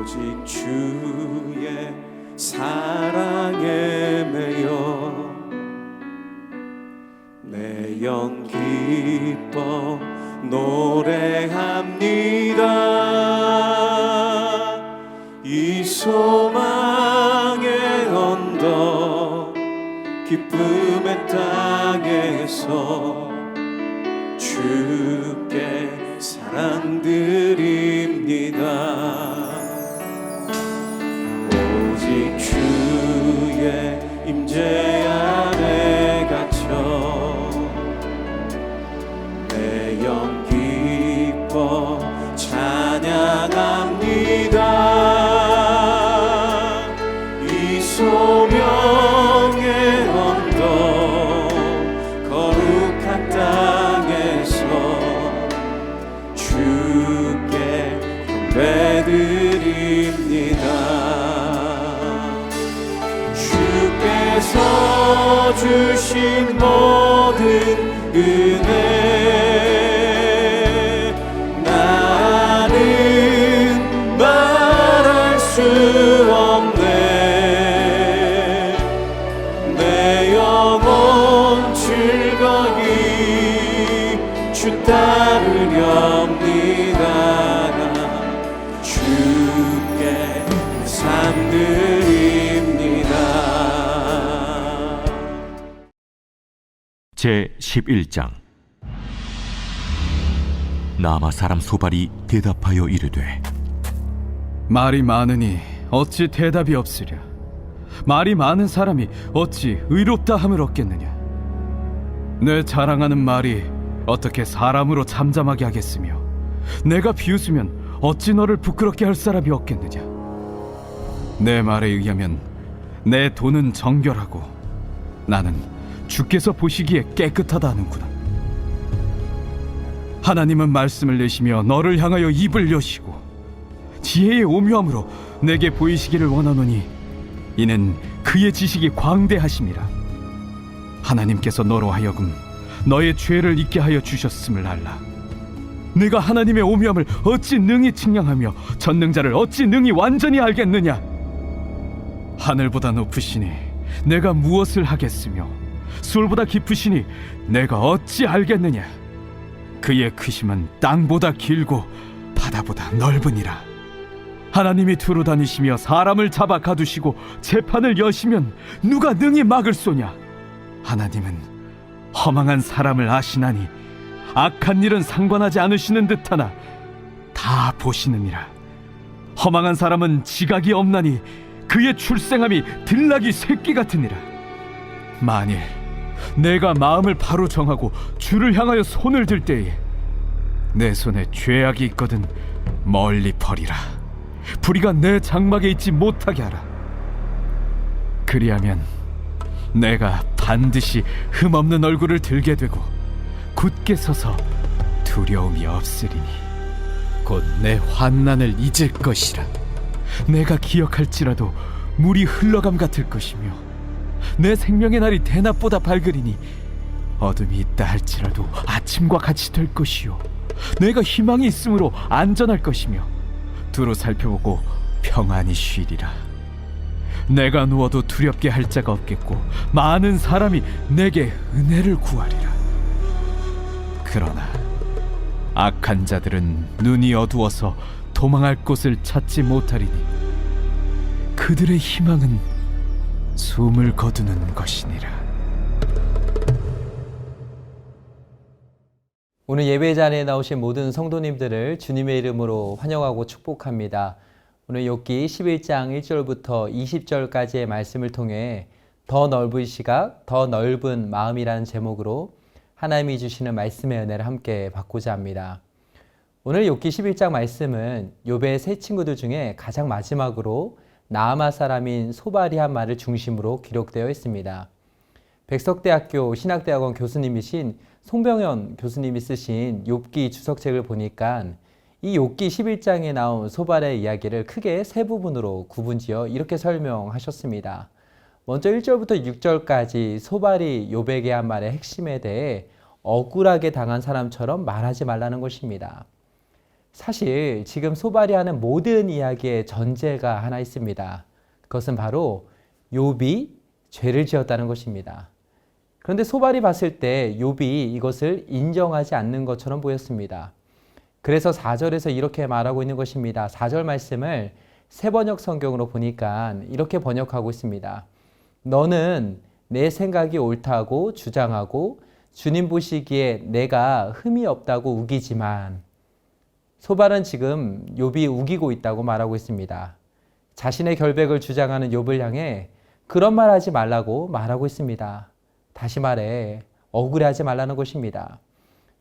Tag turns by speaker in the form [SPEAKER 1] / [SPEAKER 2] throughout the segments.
[SPEAKER 1] 오직 주의 사랑에 매여 내 영 기뻐 노래합니다. 이 소망의 언덕 기쁨의 땅에서 주께 사랑 드립니다. 오직 주의 임재 안에 갇혀 내 영 기뻐 찬양합니다. 이 소명의 언덕 거룩한 땅에서 주께 경배드립니다. 주께서 주신 모든 은혜 나는 말할 수 없네. 내 영혼 즐거이 주 따르렵니다. 주께 삶 드립니다.
[SPEAKER 2] 제11장. 나아마 사람 소발이 대답하여 이르되
[SPEAKER 3] 말이 많으니 어찌 대답이 없으랴. 말이 많은 사람이 어찌 의롭다 함을 얻겠느냐. 내 자랑하는 말이 어떻게 사람으로 잠잠하게 하겠으며 내가 비웃으면 어찌 너를 부끄럽게 할 사람이 없겠느냐. 내 말에 의하면 내 돈은 정결하고 나는 주께서 보시기에 깨끗하다 하는구나. 하나님은 말씀을 내시며 너를 향하여 입을 여시고 지혜의 오묘함으로 내게 보이시기를 원하노니 이는 그의 지식이 광대하심이라. 하나님께서 너로 하여금 너의 죄를 잊게 하여 주셨음을 알라. 내가 하나님의 오묘함을 어찌 능히 측량하며 전능자를 어찌 능히 완전히 알겠느냐. 하늘보다 높으시니 내가 무엇을 하겠으며 수월보다 깊으시니 내가 어찌 알겠느냐. 그의 크심은 땅보다 길고 바다보다 넓으니라. 하나님이 두루 다니시며 사람을 잡아 가두시고 재판을 여시면 누가 능히 막을소냐. 하나님은 허망한 사람을 아시나니 악한 일은 상관하지 않으시는 듯하나 다 보시느니라. 허망한 사람은 지각이 없나니 그의 출생함이 들나귀 새끼 같으니라. 만일 내가 마음을 바로 정하고 주를 향하여 손을 들 때에 내 손에 죄악이 있거든 멀리 버리라. 불의가 내 장막에 있지 못하게 하라. 그리하면 내가 반드시 흠없는 얼굴을 들게 되고 굳게 서서 두려움이 없으리니 곧 내 환난을 잊을 것이라. 내가 기억할지라도 물이 흘러감 같을 것이며 내 생명의 날이 대낮보다 밝으리니 어둠이 있다 할지라도 아침과 같이 될 것이요 내가 희망이 있으므로 안전할 것이며 두루 살펴보고 평안히 쉬리라. 내가 누워도 두렵게 할 자가 없겠고 많은 사람이 내게 은혜를 구하리라. 그러나 악한 자들은 눈이 어두워서 도망할 곳을 찾지 못하리니 그들의 희망은 숨을 거두는 것이니라.
[SPEAKER 4] 오늘 예배 자리에 나오신 모든 성도님들을 주님의 이름으로 환영하고 축복합니다. 오늘 욥기 11장 1절부터 20절까지의 말씀을 통해 더 넓은 시각, 더 넓은 마음이라는 제목으로 하나님이 주시는 말씀의 은혜를 함께 받고자 합니다. 오늘 욥기 11장 말씀은 욥의 세 친구들 중에 가장 마지막으로 나아마 사람인 소발이 한 말을 중심으로 기록되어 있습니다. 백석대학교 신학대학원 교수님이신 송병현 교수님이 쓰신 욥기 주석책을 보니까 이 욥기 11장에 나온 소발의 이야기를 크게 세 부분으로 구분지어 이렇게 설명하셨습니다. 먼저 1절부터 6절까지 소발이 욥에게 한 말의 핵심에 대해 억울하게 당한 사람처럼 말하지 말라는 것입니다. 사실 지금 소발이 하는 모든 이야기의 전제가 하나 있습니다. 그것은 바로 욥이 죄를 지었다는 것입니다. 그런데 소발이 봤을 때 욥이 이것을 인정하지 않는 것처럼 보였습니다. 그래서 4절에서 이렇게 말하고 있는 것입니다. 4절 말씀을 새번역 성경으로 보니까 이렇게 번역하고 있습니다. 너는 내 생각이 옳다고 주장하고 주님 보시기에 내가 흠이 없다고 우기지만, 소발은 지금 욥이 우기고 있다고 말하고 있습니다. 자신의 결백을 주장하는 욥을 향해 그런 말 하지 말라고 말하고 있습니다. 다시 말해 억울해하지 말라는 것입니다.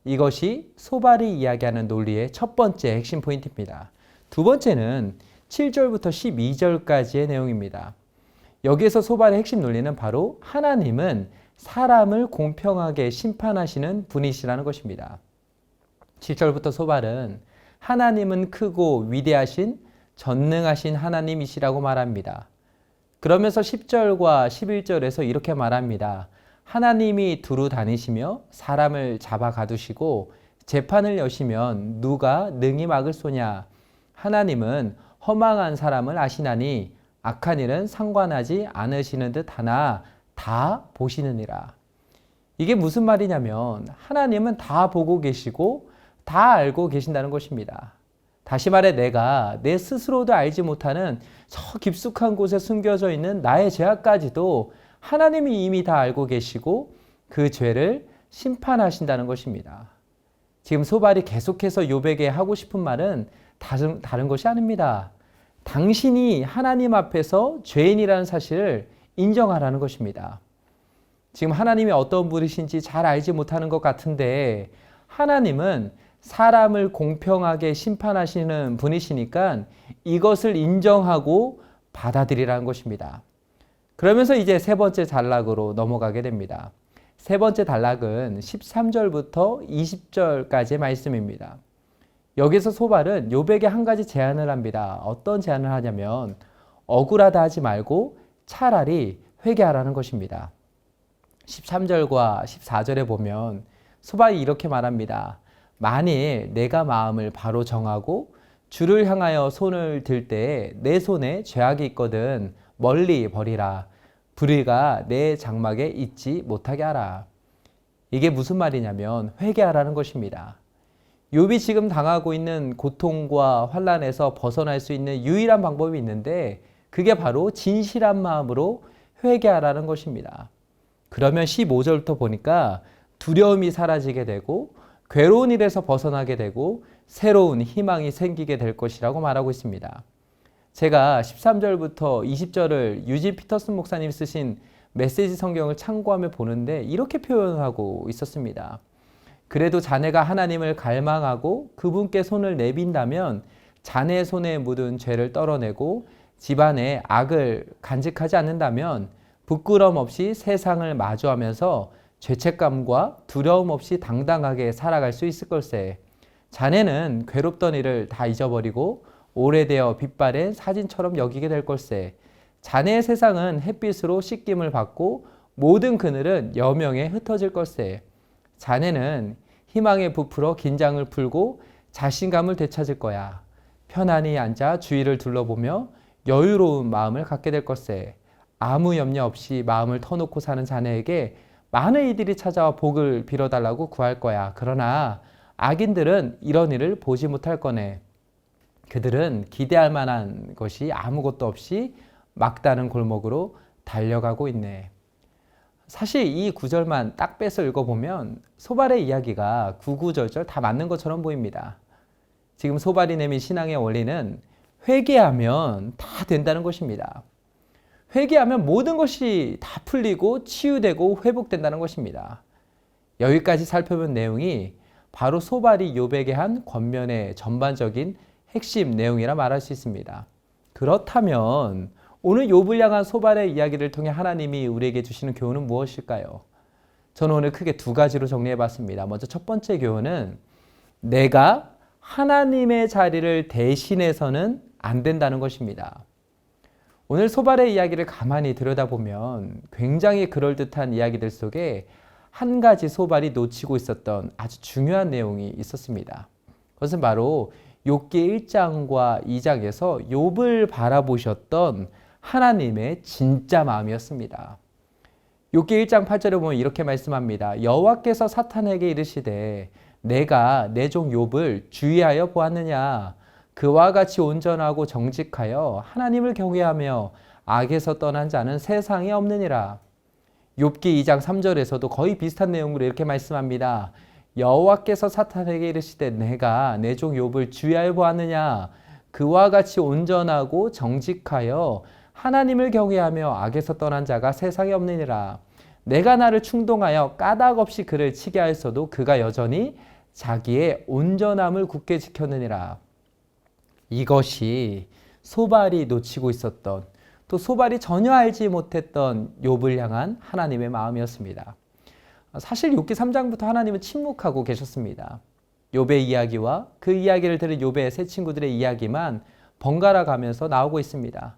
[SPEAKER 4] 이것이 소발이 이야기하는 논리의 첫 번째 핵심 포인트입니다. 두 번째는 7절부터 12절까지의 내용입니다. 여기에서 소발의 핵심 논리는 바로 하나님은 사람을 공평하게 심판하시는 분이시라는 것입니다. 7절부터 소발은 하나님은 크고 위대하신 전능하신 하나님이시라고 말합니다. 그러면서 10절과 11절에서 이렇게 말합니다. 하나님이 두루 다니시며 사람을 잡아 가두시고 재판을 여시면 누가 능히 막을 소냐. 하나님은 허망한 사람을 아시나니 악한 일은 상관하지 않으시는 듯 하나 다 보시느니라. 이게 무슨 말이냐면 하나님은 다 보고 계시고 다 알고 계신다는 것입니다. 다시 말해 내가 내 스스로도 알지 못하는 저 깊숙한 곳에 숨겨져 있는 나의 죄악까지도 하나님이 이미 다 알고 계시고 그 죄를 심판하신다는 것입니다. 지금 소발이 계속해서 욥에게 하고 싶은 말은 다른 것이 아닙니다. 당신이 하나님 앞에서 죄인이라는 사실을 인정하라는 것입니다. 지금 하나님이 어떤 분이신지 잘 알지 못하는 것 같은데 하나님은 사람을 공평하게 심판하시는 분이시니까 이것을 인정하고 받아들이라는 것입니다. 그러면서 이제 세 번째 단락으로 넘어가게 됩니다. 세 번째 단락은 13절부터 20절까지의 말씀입니다. 여기서 소발은 욥에게 한 가지 제안을 합니다. 어떤 제안을 하냐면 억울하다 하지 말고 차라리 회개하라는 것입니다. 13절과 14절에 보면 소발이 이렇게 말합니다. 만일 내가 마음을 바로 정하고 주를 향하여 손을 들 때 내 손에 죄악이 있거든 멀리 버리라. 불의가 내 장막에 있지 못하게 하라. 이게 무슨 말이냐면 회개하라는 것입니다. 욥이 지금 당하고 있는 고통과 환난에서 벗어날 수 있는 유일한 방법이 있는데 그게 바로 진실한 마음으로 회개하라는 것입니다. 그러면 15절부터 보니까 두려움이 사라지게 되고 괴로운 일에서 벗어나게 되고 새로운 희망이 생기게 될 것이라고 말하고 있습니다. 제가 13절부터 20절을 유진 피터슨 목사님 쓰신 메시지 성경을 참고하며 보는데 이렇게 표현하고 있었습니다. 그래도 자네가 하나님을 갈망하고 그분께 손을 내빈다면 자네 손에 묻은 죄를 떨어내고 집안에 악을 간직하지 않는다면 부끄럼 없이 세상을 마주하면서 죄책감과 두려움 없이 당당하게 살아갈 수 있을 걸세. 자네는 괴롭던 일을 다 잊어버리고 오래되어 빛바랜 사진처럼 여기게 될 걸세. 자네의 세상은 햇빛으로 씻김을 받고 모든 그늘은 여명에 흩어질 걸세. 자네는 희망에 부풀어 긴장을 풀고 자신감을 되찾을 거야. 편안히 앉아 주위를 둘러보며 여유로운 마음을 갖게 될 걸세. 아무 염려 없이 마음을 터놓고 사는 자네에게 많은 이들이 찾아와 복을 빌어달라고 구할 거야. 그러나 악인들은 이런 일을 보지 못할 거네. 그들은 기대할 만한 것이 아무것도 없이 막다른 골목으로 달려가고 있네. 사실 이 구절만 딱 빼서 읽어보면 소발의 이야기가 구구절절 다 맞는 것처럼 보입니다. 지금 소발이 내민 신앙의 원리는 회개하면 다 된다는 것입니다. 회개하면 모든 것이 다 풀리고 치유되고 회복된다는 것입니다. 여기까지 살펴본 내용이 바로 소발이 욥에게 한 권면의 전반적인 핵심 내용이라 말할 수 있습니다. 그렇다면 오늘 욥을 향한 소발의 이야기를 통해 하나님이 우리에게 주시는 교훈은 무엇일까요? 저는 오늘 크게 두 가지로 정리해 봤습니다. 먼저 첫 번째 교훈은 내가 하나님의 자리를 대신해서는 안 된다는 것입니다. 오늘 소발의 이야기를 가만히 들여다보면 굉장히 그럴듯한 이야기들 속에 한 가지 소발이 놓치고 있었던 아주 중요한 내용이 있었습니다. 그것은 바로 욥기 1장과 2장에서 욥을 바라보셨던 하나님의 진짜 마음이었습니다. 욥기 1장 8절에 보면 이렇게 말씀합니다. 여호와께서 사탄에게 이르시되 내가 내 종 욥을 주의하여 보았느냐. 그와 같이 온전하고 정직하여 하나님을 경외하며 악에서 떠난 자는 세상에 없느니라. 욥기 2장 3절에서도 거의 비슷한 내용으로 이렇게 말씀합니다. 여호와께서 사탄에게 이르시되 내가 내 종 욥을 주의하여 보았느냐. 그와 같이 온전하고 정직하여 하나님을 경외하며 악에서 떠난 자가 세상에 없느니라. 내가 나를 충동하여 까닭 없이 그를 치게 하였어도 그가 여전히 자기의 온전함을 굳게 지켰느니라. 이것이 소발이 놓치고 있었던, 또 소발이 전혀 알지 못했던 욥을 향한 하나님의 마음이었습니다. 사실 욥기 3장부터 하나님은 침묵하고 계셨습니다. 욥의 이야기와 그 이야기를 들은 욥의 세 친구들의 이야기만 번갈아 가면서 나오고 있습니다.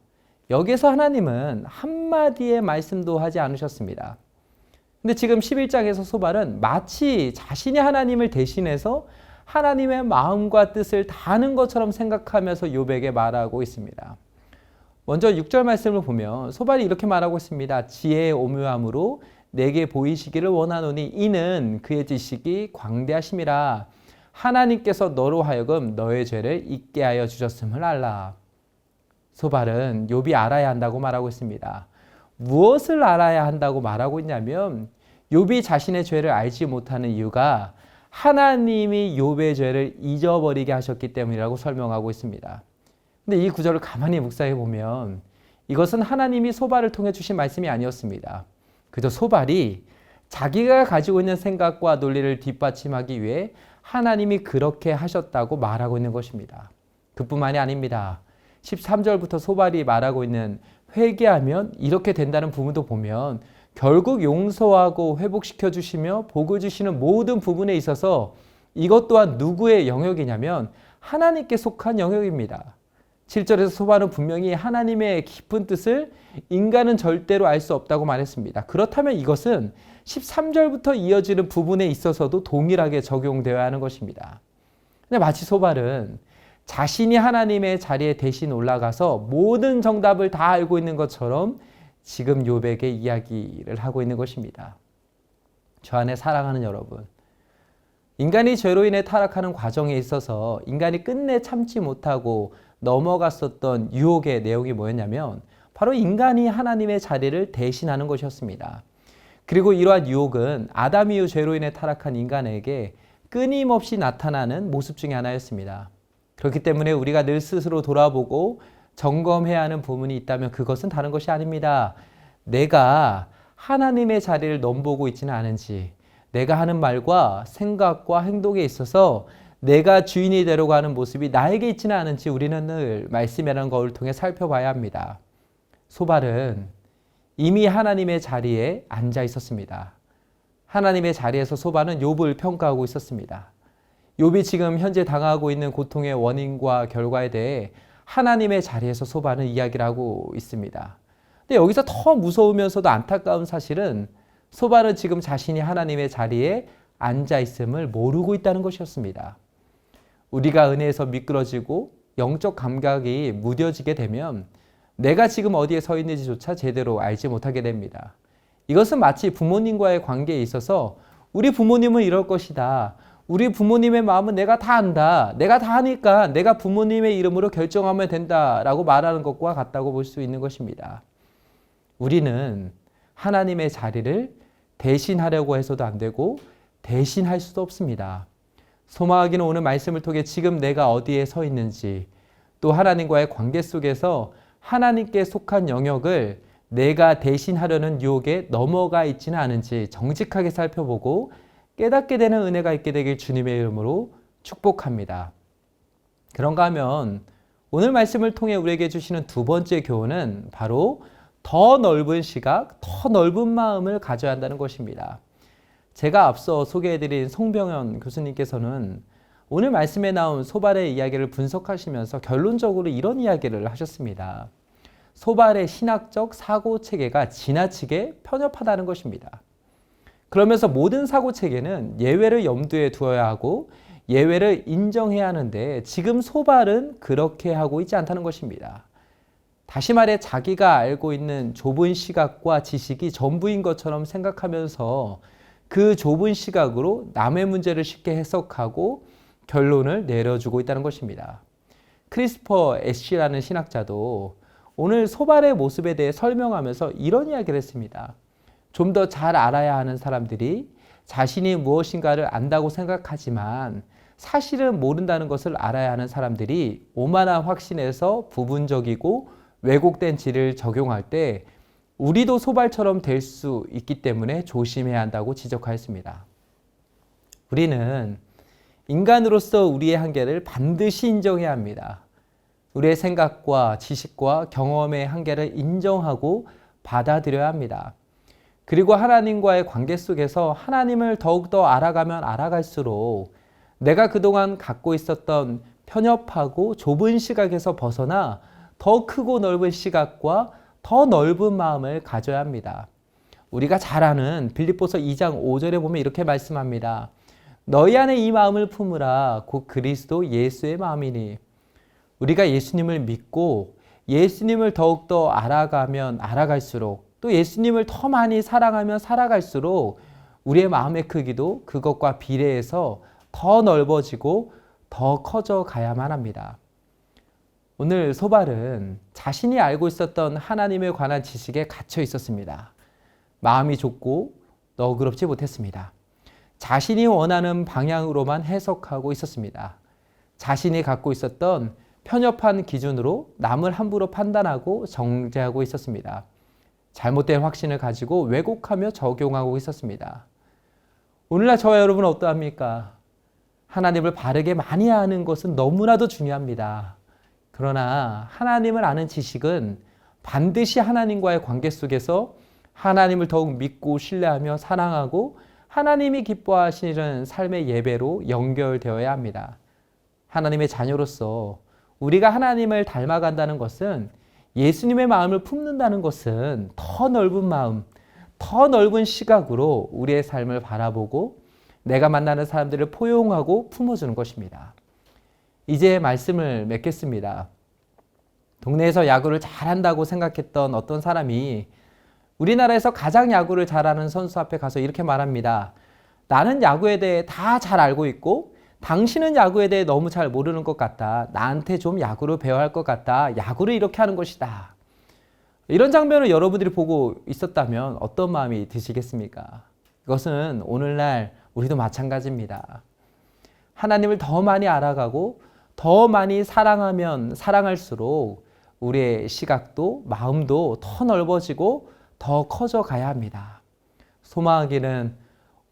[SPEAKER 4] 여기서 하나님은 한마디의 말씀도 하지 않으셨습니다. 근데 지금 11장에서 소발은 마치 자신이 하나님을 대신해서 하나님의 마음과 뜻을 다 아는 것처럼 생각하면서 욥에게 말하고 있습니다. 먼저 6절 말씀을 보면 소발이 이렇게 말하고 있습니다. 지혜의 오묘함으로 내게 보이시기를 원하노니 이는 그의 지식이 광대하심이라. 하나님께서 너로 하여금 너의 죄를 잊게 하여 주셨음을 알라. 소발은 욥이 알아야 한다고 말하고 있습니다. 무엇을 알아야 한다고 말하고 있냐면 욥이 자신의 죄를 알지 못하는 이유가 하나님이 욥의 죄를 잊어버리게 하셨기 때문이라고 설명하고 있습니다. 근데 이 구절을 가만히 묵상해 보면 이것은 하나님이 소발을 통해 주신 말씀이 아니었습니다. 그저 소발이 자기가 가지고 있는 생각과 논리를 뒷받침하기 위해 하나님이 그렇게 하셨다고 말하고 있는 것입니다. 그뿐만이 아닙니다. 13절부터 소발이 말하고 있는 회개하면 이렇게 된다는 부분도 보면 결국 용서하고 회복시켜 주시며 복을 주시는 모든 부분에 있어서 이것 또한 누구의 영역이냐면 하나님께 속한 영역입니다. 7절에서 소발은 분명히 하나님의 깊은 뜻을 인간은 절대로 알 수 없다고 말했습니다. 그렇다면 이것은 13절부터 이어지는 부분에 있어서도 동일하게 적용되어야 하는 것입니다. 근데 마치 소발은 자신이 하나님의 자리에 대신 올라가서 모든 정답을 다 알고 있는 것처럼 지금 욥에게 이야기를 하고 있는 것입니다. 저 안에 사랑하는 여러분, 인간이 죄로 인해 타락하는 과정에 있어서 인간이 끝내 참지 못하고 넘어갔었던 유혹의 내용이 뭐였냐면 바로 인간이 하나님의 자리를 대신하는 것이었습니다. 그리고 이러한 유혹은 아담 이후 죄로 인해 타락한 인간에게 끊임없이 나타나는 모습 중에 하나였습니다. 그렇기 때문에 우리가 늘 스스로 돌아보고 점검해야 하는 부분이 있다면 그것은 다른 것이 아닙니다. 내가 하나님의 자리를 넘보고 있지는 않은지, 내가 하는 말과 생각과 행동에 있어서 내가 주인이 되려고 하는 모습이 나에게 있지는 않은지 우리는 늘 말씀이라는 것을 통해 살펴봐야 합니다. 소발은 이미 하나님의 자리에 앉아 있었습니다. 하나님의 자리에서 소발은 욥을 평가하고 있었습니다. 욥이 지금 현재 당하고 있는 고통의 원인과 결과에 대해 하나님의 자리에서 소발은 이야기를 하고 있습니다. 근데 여기서 더 무서우면서도 안타까운 사실은 소발은 지금 자신이 하나님의 자리에 앉아 있음을 모르고 있다는 것이었습니다. 우리가 은혜에서 미끄러지고 영적 감각이 무뎌지게 되면 내가 지금 어디에 서 있는지조차 제대로 알지 못하게 됩니다. 이것은 마치 부모님과의 관계에 있어서 우리 부모님은 이럴 것이다. 우리 부모님의 마음은 내가 다 안다. 내가 다 아니까 내가 부모님의 이름으로 결정하면 된다라고 말하는 것과 같다고 볼 수 있는 것입니다. 우리는 하나님의 자리를 대신하려고 해서도 안 되고 대신할 수도 없습니다. 소망하기는 오늘 말씀을 통해 지금 내가 어디에 서 있는지, 또 하나님과의 관계 속에서 하나님께 속한 영역을 내가 대신하려는 유혹에 넘어가 있지는 않은지 정직하게 살펴보고 깨닫게 되는 은혜가 있게 되길 주님의 이름으로 축복합니다. 그런가 하면 오늘 말씀을 통해 우리에게 주시는 두 번째 교훈은 바로 더 넓은 시각, 더 넓은 마음을 가져야 한다는 것입니다. 제가 앞서 소개해드린 송병현 교수님께서는 오늘 말씀에 나온 소발의 이야기를 분석하시면서 결론적으로 이런 이야기를 하셨습니다. 소발의 신학적 사고체계가 지나치게 편협하다는 것입니다. 그러면서 모든 사고체계는 예외를 염두에 두어야 하고 예외를 인정해야 하는데 지금 소발은 그렇게 하고 있지 않다는 것입니다. 다시 말해 자기가 알고 있는 좁은 시각과 지식이 전부인 것처럼 생각하면서 그 좁은 시각으로 남의 문제를 쉽게 해석하고 결론을 내려주고 있다는 것입니다. 크리스퍼 애쉬라는 신학자도 오늘 소발의 모습에 대해 설명하면서 이런 이야기를 했습니다. 좀 더 잘 알아야 하는 사람들이 자신이 무엇인가를 안다고 생각하지만 사실은 모른다는 것을 알아야 하는 사람들이 오만한 확신에서 부분적이고 왜곡된 지를 적용할 때 우리도 소발처럼 될 수 있기 때문에 조심해야 한다고 지적하였습니다. 우리는 인간으로서 우리의 한계를 반드시 인정해야 합니다. 우리의 생각과 지식과 경험의 한계를 인정하고 받아들여야 합니다. 그리고 하나님과의 관계 속에서 하나님을 더욱더 알아가면 알아갈수록 내가 그동안 갖고 있었던 편협하고 좁은 시각에서 벗어나 더 크고 넓은 시각과 더 넓은 마음을 가져야 합니다. 우리가 잘 아는 빌립보서 2장 5절에 보면 이렇게 말씀합니다. 너희 안에 이 마음을 품으라 곧 그리스도 예수의 마음이니. 우리가 예수님을 믿고 예수님을 더욱더 알아가면 알아갈수록 또 예수님을 더 많이 사랑하면 살아갈수록 우리의 마음의 크기도 그것과 비례해서 더 넓어지고 더 커져 가야만 합니다. 오늘 소발은 자신이 알고 있었던 하나님에 관한 지식에 갇혀 있었습니다. 마음이 좁고 너그럽지 못했습니다. 자신이 원하는 방향으로만 해석하고 있었습니다. 자신이 갖고 있었던 편협한 기준으로 남을 함부로 판단하고 정죄하고 있었습니다. 잘못된 확신을 가지고 왜곡하며 적용하고 있었습니다. 오늘날 저와 여러분은 어떠합니까? 하나님을 바르게 많이 아는 것은 너무나도 중요합니다. 그러나 하나님을 아는 지식은 반드시 하나님과의 관계 속에서 하나님을 더욱 믿고 신뢰하며 사랑하고 하나님이 기뻐하시는 삶의 예배로 연결되어야 합니다. 하나님의 자녀로서 우리가 하나님을 닮아간다는 것은 예수님의 마음을 품는다는 것은 더 넓은 마음, 더 넓은 시각으로 우리의 삶을 바라보고 내가 만나는 사람들을 포용하고 품어주는 것입니다. 이제 말씀을 맺겠습니다. 동네에서 야구를 잘한다고 생각했던 어떤 사람이 우리나라에서 가장 야구를 잘하는 선수 앞에 가서 이렇게 말합니다. 나는 야구에 대해 다 잘 알고 있고 당신은 야구에 대해 너무 잘 모르는 것 같다. 나한테 좀 야구를 배워야 할 것 같다. 야구를 이렇게 하는 것이다. 이런 장면을 여러분들이 보고 있었다면 어떤 마음이 드시겠습니까? 이것은 오늘날 우리도 마찬가지입니다. 하나님을 더 많이 알아가고 더 많이 사랑하면 사랑할수록 우리의 시각도 마음도 더 넓어지고 더 커져 가야 합니다. 소망하기는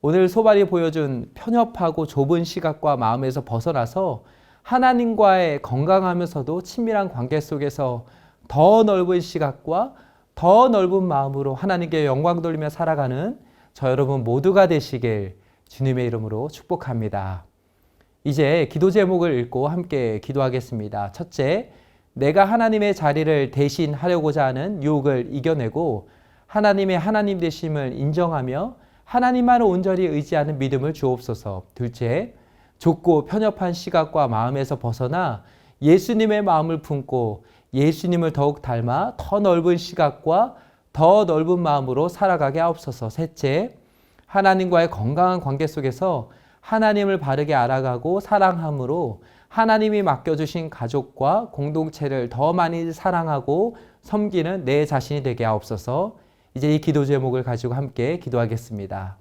[SPEAKER 4] 오늘 소발이 보여준 편협하고 좁은 시각과 마음에서 벗어나서 하나님과의 건강하면서도 친밀한 관계 속에서 더 넓은 시각과 더 넓은 마음으로 하나님께 영광 돌리며 살아가는 저 여러분 모두가 되시길 주님의 이름으로 축복합니다. 이제 기도 제목을 읽고 함께 기도하겠습니다. 첫째, 내가 하나님의 자리를 대신 하려고자 하는 유혹을 이겨내고 하나님의 하나님 되심을 인정하며 하나님만을 온전히 의지하는 믿음을 주옵소서. 둘째, 좁고 편협한 시각과 마음에서 벗어나 예수님의 마음을 품고 예수님을 더욱 닮아 더 넓은 시각과 더 넓은 마음으로 살아가게 하옵소서. 셋째, 하나님과의 건강한 관계 속에서 하나님을 바르게 알아가고 사랑함으로 하나님이 맡겨주신 가족과 공동체를 더 많이 사랑하고 섬기는 내 자신이 되게 하옵소서. 이제 이 기도 제목을 가지고 함께 기도하겠습니다.